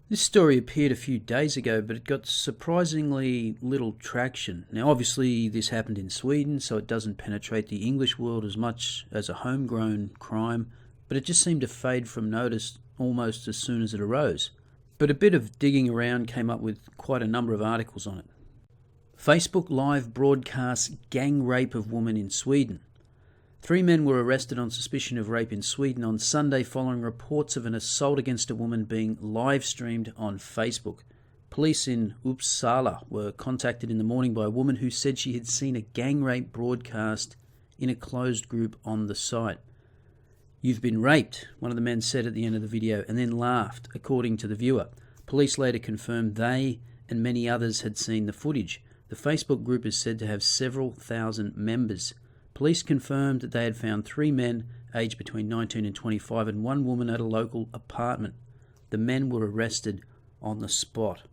This story appeared a few days ago, but it got surprisingly little traction. Now, obviously, this happened in Sweden, so it doesn't penetrate the English world as much as a homegrown crime, but it just seemed to fade from notice almost as soon as it arose. But a bit of digging around came up with quite a number of articles on it. Facebook Live broadcasts gang rape of woman in Sweden. 3 men were arrested on suspicion of rape in Sweden on Sunday following reports of an assault against a woman being live-streamed on Facebook. Police in Uppsala were contacted in the morning by a woman who said she had seen a gang rape broadcast in a closed group on the site. "You've been raped," one of the men said at the end of the video, and then laughed, according to the viewer. Police later confirmed they and many others had seen the footage. The Facebook group is said to have several thousand members. Police confirmed that they had found 3 men aged between 19 and 25 and 1 woman at a local apartment. The men were arrested on the spot.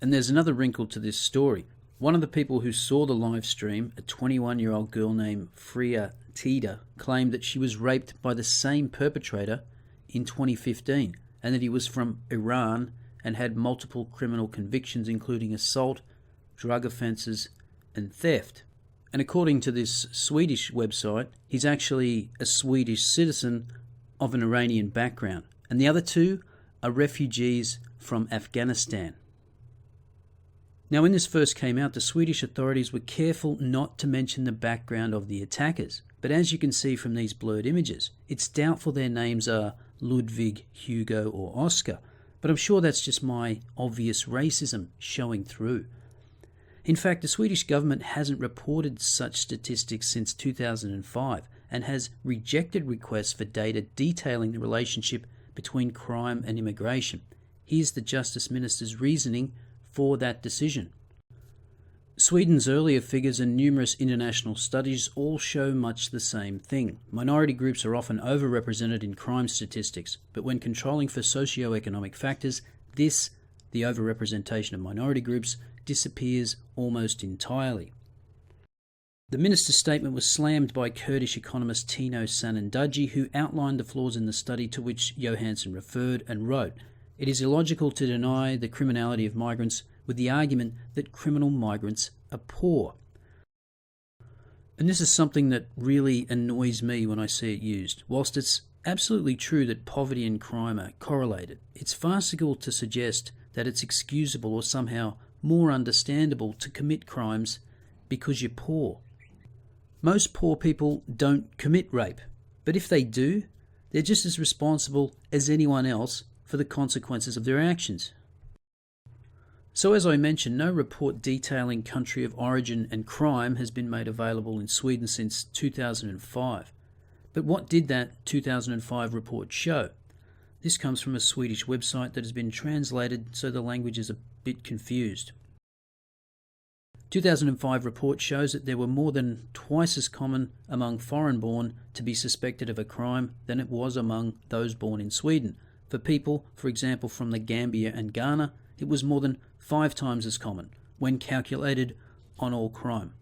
And there's another wrinkle to this story. One of the people who saw the live stream, a 21-year-old girl named Freya Tida, claimed that she was raped by the same perpetrator in 2015 and that he was from Iran and had multiple criminal convictions including assault, drug offences and theft. And according to this Swedish website, he's actually a Swedish citizen of an Iranian background. And the other 2 are refugees from Afghanistan. Now, when this first came out, the Swedish authorities were careful not to mention the background of the attackers. But as you can see from these blurred images, it's doubtful their names are Ludwig, Hugo or Oscar. But I'm sure that's just my obvious racism showing through. In fact, the Swedish government hasn't reported such statistics since 2005 and has rejected requests for data detailing the relationship between crime and immigration. Here's the Justice Minister's reasoning for that decision. Sweden's earlier figures and numerous international studies all show much the same thing. Minority groups are often overrepresented in crime statistics, but when controlling for socio-economic factors, the overrepresentation of minority groups, disappears almost entirely. The minister's statement was slammed by Kurdish economist Tino Sanandaji, who outlined the flaws in the study to which Johansson referred and wrote, "It is illogical to deny the criminality of migrants with the argument that criminal migrants are poor." And this is something that really annoys me when I see it used. Whilst it's absolutely true that poverty and crime are correlated, it's farcical to suggest that it's excusable or somehow more understandable to commit crimes because you're poor. Most poor people don't commit rape, but if they do, they're just as responsible as anyone else for the consequences of their actions. So as I mentioned, no report detailing country of origin and crime has been made available in Sweden since 2005. But what did that 2005 report show? This comes from a Swedish website that has been translated so the language is a bit confused. 2005 report shows that there were more than twice as common among foreign-born to be suspected of a crime than it was among those born in Sweden. For people, for example, from the Gambia and Ghana, it was more than 5 times as common when calculated on all crime.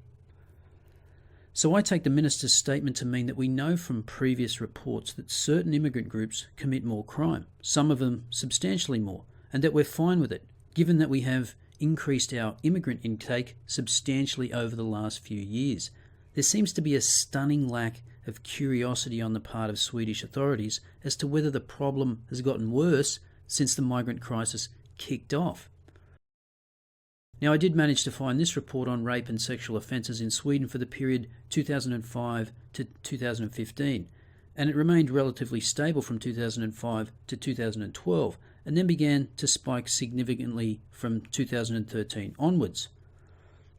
So I take the minister's statement to mean that we know from previous reports that certain immigrant groups commit more crime, some of them substantially more, and that we're fine with it, given that we have increased our immigrant intake substantially over the last few years. There seems to be a stunning lack of curiosity on the part of Swedish authorities as to whether the problem has gotten worse since the migrant crisis kicked off. Now, I did manage to find this report on rape and sexual offences in Sweden for the period 2005 to 2015, and it remained relatively stable from 2005 to 2012, and then began to spike significantly from 2013 onwards.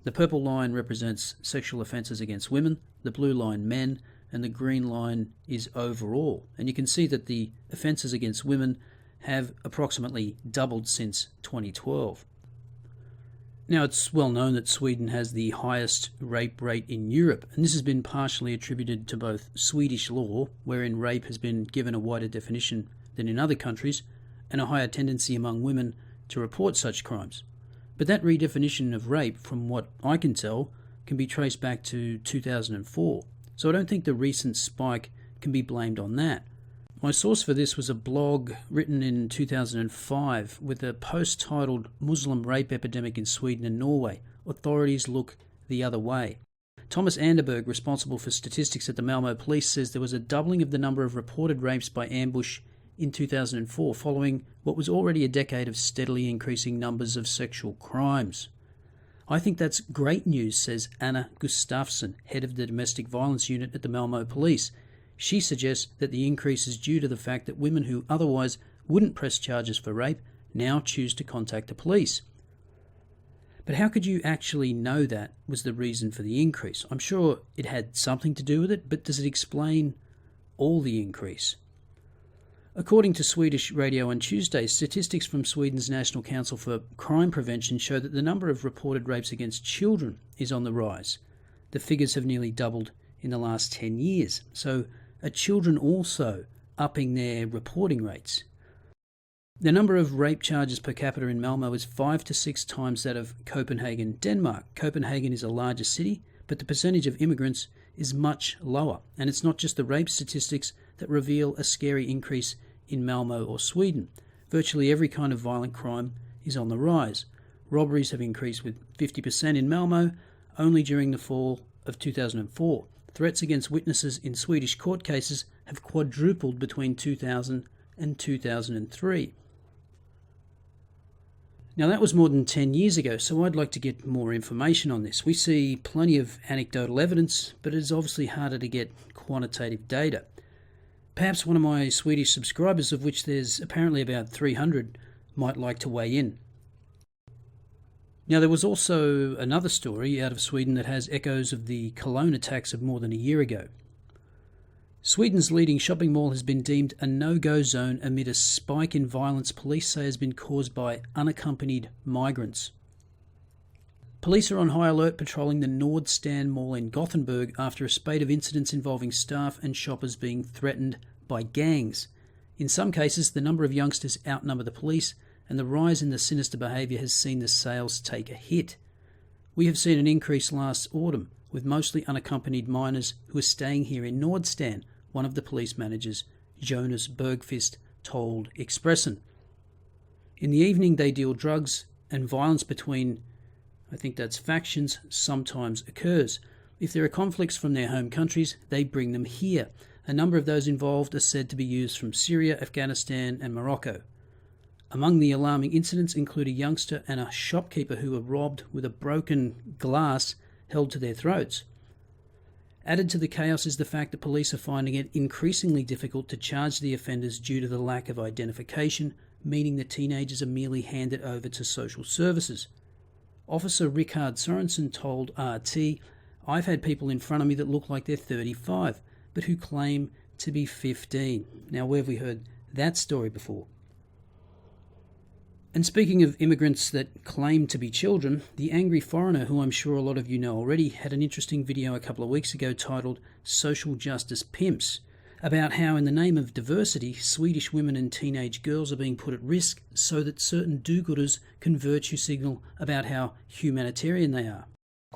The purple line represents sexual offences against women, the blue line men, and the green line is overall. And you can see that the offences against women have approximately doubled since 2012. Now, it's well known that Sweden has the highest rape rate in Europe, and this has been partially attributed to both Swedish law, wherein rape has been given a wider definition than in other countries, and a higher tendency among women to report such crimes. But that redefinition of rape, from what I can tell, can be traced back to 2004. So I don't think the recent spike can be blamed on that. My source for this was a blog written in 2005 with a post titled Muslim Rape Epidemic in Sweden and Norway. Authorities look the other way. Thomas Anderberg, responsible for statistics at the Malmö police, says there was a doubling of the number of reported rapes by ambush in 2004, following what was already a decade of steadily increasing numbers of sexual crimes. I think that's great news, says Anna Gustafsson, head of the domestic violence unit at the Malmö police. She suggests that the increase is due to the fact that women who otherwise wouldn't press charges for rape now choose to contact the police. But how could you actually know that was the reason for the increase? I'm sure it had something to do with it, but does it explain all the increase? According to Swedish radio on Tuesday, statistics from Sweden's National Council for Crime Prevention show that the number of reported rapes against children is on the rise. The figures have nearly doubled in the last 10 years. So are children also upping their reporting rates? The number of rape charges per capita in Malmö is 5 to 6 times that of Copenhagen, Denmark. Copenhagen is a larger city, but the percentage of immigrants is much lower. And it's not just the rape statistics that reveal a scary increase in Malmö or Sweden. Virtually every kind of violent crime is on the rise. Robberies have increased with 50% in Malmö only during the fall of 2004. Threats against witnesses in Swedish court cases have quadrupled between 2000 and 2003. Now that was more than 10 years ago, so I'd like to get more information on this. We see plenty of anecdotal evidence, but it is obviously harder to get quantitative data. Perhaps one of my Swedish subscribers, of which there's apparently about 300, might like to weigh in. Now, there was also another story out of Sweden that has echoes of the Cologne attacks of more than a year ago. Sweden's leading shopping mall has been deemed a no-go zone amid a spike in violence police say has been caused by unaccompanied migrants. Police are on high alert patrolling the Nordstrand Mall in Gothenburg after a spate of incidents involving staff and shoppers being threatened by gangs. In some cases, the number of youngsters outnumber the police, and the rise in the sinister behaviour has seen the sales take a hit. We have seen an increase last autumn, with mostly unaccompanied minors who are staying here in Nordstrand, one of the police managers, Jonas Bergqvist, told Expressen. In the evening they deal drugs, and violence between, I think that's factions, sometimes occurs. If there are conflicts from their home countries, they bring them here. A number of those involved are said to be youths from Syria, Afghanistan and Morocco. Among the alarming incidents include a youngster and a shopkeeper who were robbed with a broken glass held to their throats. Added to the chaos is the fact that police are finding it increasingly difficult to charge the offenders due to the lack of identification, meaning that teenagers are merely handed over to social services. Officer Rickard Sorensen told RT, "I've had people in front of me that look like they're 35, but who claim to be 15. Now, where have we heard that story before? And speaking of immigrants that claim to be children, the Angry Foreigner, who I'm sure a lot of you know already, had an interesting video a couple of weeks ago titled Social Justice Pimps, about how in the name of diversity, Swedish women and teenage girls are being put at risk so that certain do-gooders can virtue signal about how humanitarian they are.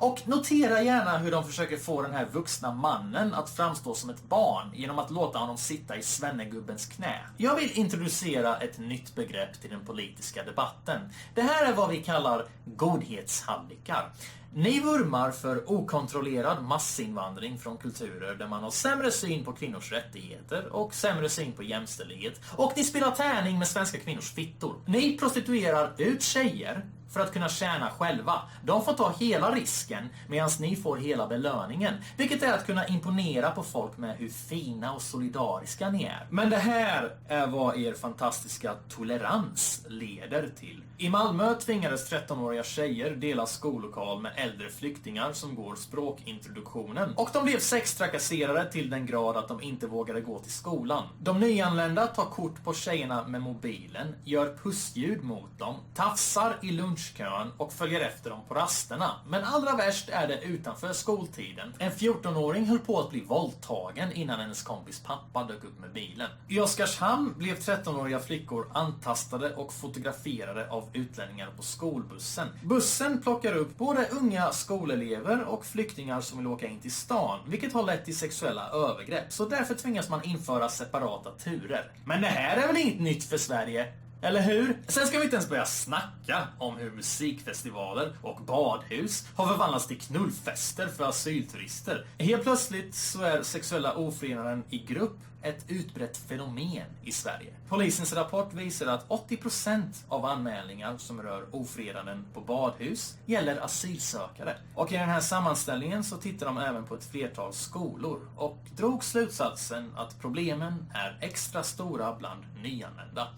Och notera gärna hur de försöker få den här vuxna mannen att framstå som ett barn genom att låta honom sitta i svennegubbens knä. Jag vill introducera ett nytt begrepp till den politiska debatten. Det här är vad vi kallar godhetshallikar. Ni vurmar för okontrollerad massinvandring från kulturer där man har sämre syn på kvinnors rättigheter och sämre syn på jämställdhet. Och ni spelar tärning med svenska kvinnors fittor. Ni prostituerar ut tjejer för att kunna tjäna själva. De får ta hela risken medan ni får hela belöningen. Vilket är att kunna imponera på folk med hur fina och solidariska ni är. Men det här är vad er fantastiska tolerans leder till. I Malmö tvingades 13-åriga tjejer dela skollokal med äldre flyktingar som går språkintroduktionen. Och de blev sextrakasserade till den grad att de inte vågade gå till skolan. De nyanlända tar kort på tjejerna med mobilen, gör pussljud mot dem, tafsar i lunch lunchkön och följer efter dem på rasterna. Men allra värst är det utanför skoltiden. En 14-åring höll på att bli våldtagen innan hennes kompis pappa dök upp med bilen. I Oskarshamn blev 13-åriga flickor antastade och fotograferade av utlänningar på skolbussen. Bussen plockar upp både unga skolelever och flyktingar som vill åka in till stan, vilket har lett till sexuella övergrepp. Så därför tvingas man införa separata turer. Men det här är väl inget nytt för Sverige? Eller hur? Sen ska vi inte ens börja snacka om hur musikfestivaler och badhus har förvandlats till knullfester för asylturister. Helt plötsligt så är sexuella ofredanden i grupp ett utbrett fenomen i Sverige. Polisens rapport visar att 80% av anmälningar som rör ofredanden på badhus gäller asylsökare. Och i den här sammanställningen så tittar de även på ett flertal skolor och drog slutsatsen att problemen är extra stora bland nyanlända.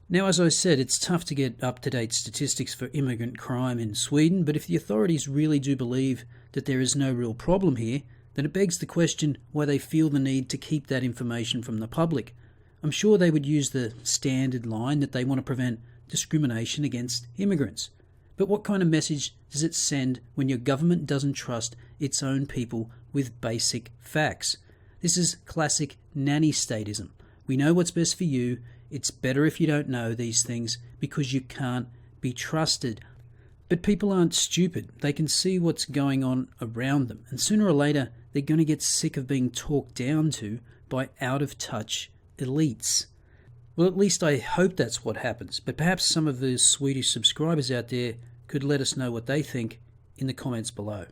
Now, as I said, it's tough to get up-to-date statistics for immigrant crime in Sweden, but if the authorities really do believe that there is no real problem here, then it begs the question why they feel the need to keep that information from the public. I'm sure they would use the standard line that they want to prevent discrimination against immigrants. But what kind of message does it send when your government doesn't trust its own people with basic facts? This is classic nanny statism. We know what's best for you. It's better if you don't know these things because you can't be trusted. But people aren't stupid. They can see what's going on around them. And sooner or later, they're going to get sick of being talked down to by out-of-touch elites. Well, at least I hope that's what happens. But perhaps some of the Swedish subscribers out there could let us know what they think in the comments below.